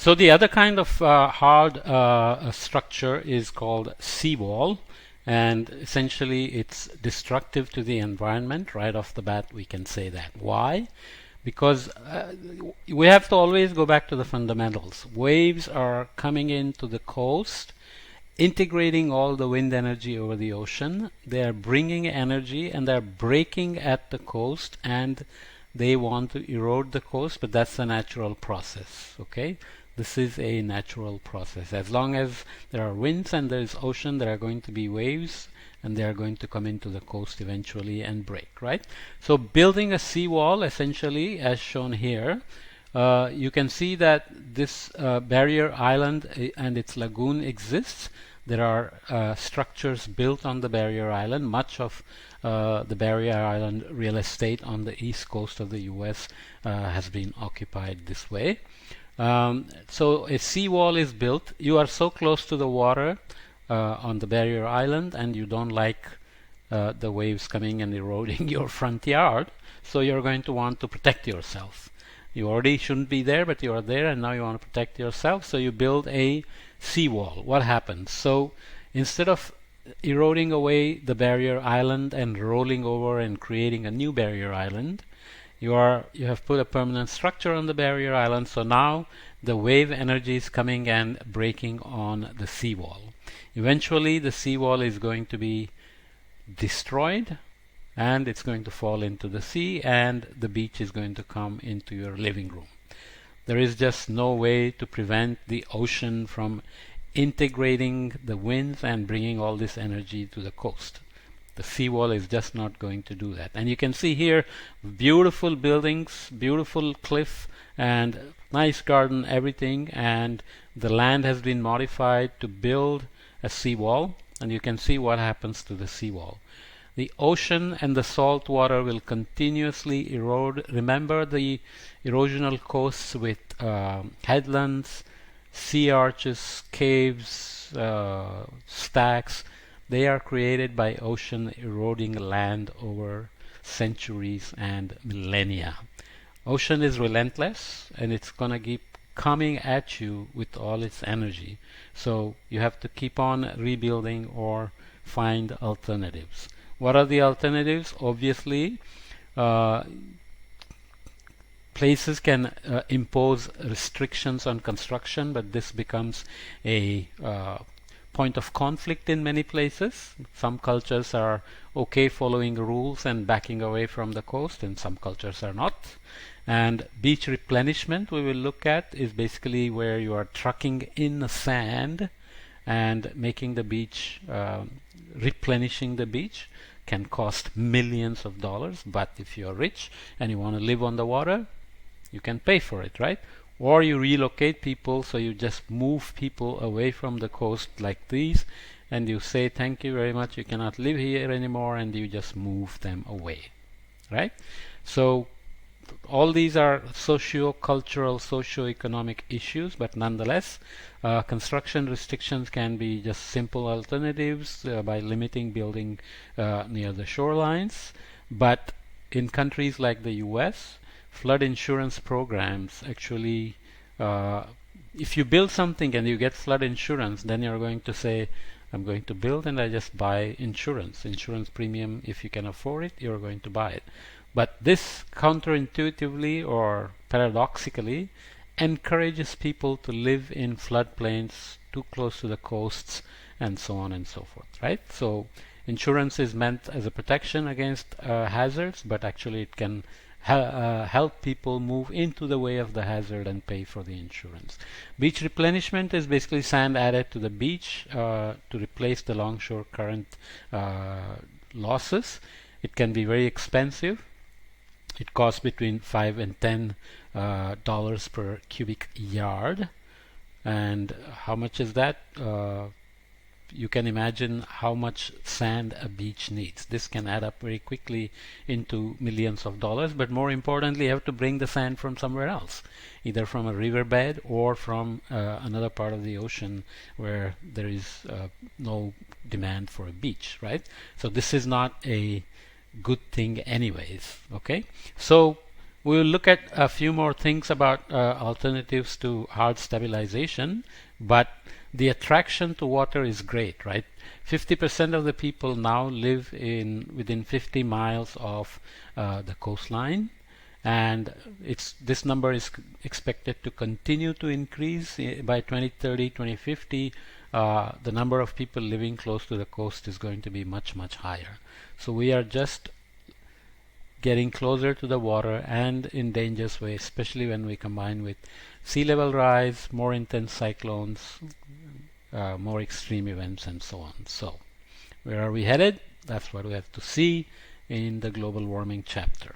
So the other kind of hard structure is called seawall, and essentially it's destructive to the environment. Right off the bat, we can say that. Why? Because we have to always go back to the fundamentals. Waves are coming into the coast, integrating all the wind energy over the ocean. They are bringing energy and they're breaking at the coast, and they want to erode the coast, but that's a natural process. Okay, this is a natural process. As long as there are winds and there is ocean, there are going to be waves, and they are going to come into the coast eventually and break, right? So building a seawall, essentially, as shown here, you can see that this barrier island and its lagoon exists. There are structures built on the barrier island. Much of the barrier island real estate on the east coast of the US has been occupied this way. So a seawall is built. You are so close to the water on the barrier island, and you don't like the waves coming and eroding your front yard, so you're going to want to protect yourself. You already shouldn't be there, but you are there, and now you want to protect yourself, so you build a seawall. What happens? So instead of eroding away the barrier island and rolling over and creating a new barrier island, you have put a permanent structure on the barrier island, so now the wave energy is coming and breaking on the seawall. Eventually the seawall is going to be destroyed, and it's going to fall into the sea, and the beach is going to come into your living room. There is just no way to prevent the ocean from integrating the winds and bringing all this energy to the coast. The seawall is just not going to do that. And you can see here beautiful buildings, beautiful cliff, and nice garden, everything, and the land has been modified to build a seawall, and you can see what happens to the seawall. The ocean and the salt water will continuously erode. Remember the erosional coasts with headlands, sea arches, caves, stacks. They are created by ocean eroding land over centuries and millennia. Ocean is relentless, and it's gonna keep coming at you with all its energy. So you have to keep on rebuilding or find alternatives. What are the alternatives? Obviously, places can impose restrictions on construction, but this becomes a point of conflict in many places. Some cultures are okay following rules and backing away from the coast, and some cultures are not. And beach replenishment we will look at is basically where you are trucking in the sand and making the beach, replenishing the beach can cost millions of dollars, but if you're rich and you want to live on the water, you can pay for it, right? Or you relocate people, so you just move people away from the coast like these, and you say thank you very much, you cannot live here anymore, and you just move them away, right? So all these are socio-cultural, socio-economic issues, but nonetheless, construction restrictions can be just simple alternatives by limiting building near the shorelines. But in countries like the US, flood insurance programs actually, if you build something and you get flood insurance, then you're going to say, I'm going to build and I just buy insurance. Insurance premium, if you can afford it, you're going to buy it. But this counterintuitively or paradoxically encourages people to live in floodplains too close to the coasts and so on and so forth, right? So insurance is meant as a protection against hazards, but actually it can help people move into the way of the hazard and pay for the insurance. Beach replenishment is basically sand added to the beach to replace the longshore current losses. It can be very expensive. It costs between $5 and $10 per cubic yard. And how much is that? You can imagine how much sand a beach needs. This can add up very quickly into millions of dollars, but more importantly, you have to bring the sand from somewhere else, either from a riverbed or from another part of the ocean where there is no demand for a beach, right? So this is not a good thing anyways, okay? So We'll look at a few more things about alternatives to hard stabilization, but the attraction to water is great, right? 50% of the people now live in within 50 miles of the coastline, and this number is expected to continue to increase by 2030, 2050. The number of people living close to the coast is going to be much, much higher. So we are just getting closer to the water and in dangerous ways, especially when we combine with sea level rise, more intense cyclones, more extreme events, and so on. So, where are we headed? That's what we have to see in the global warming chapter.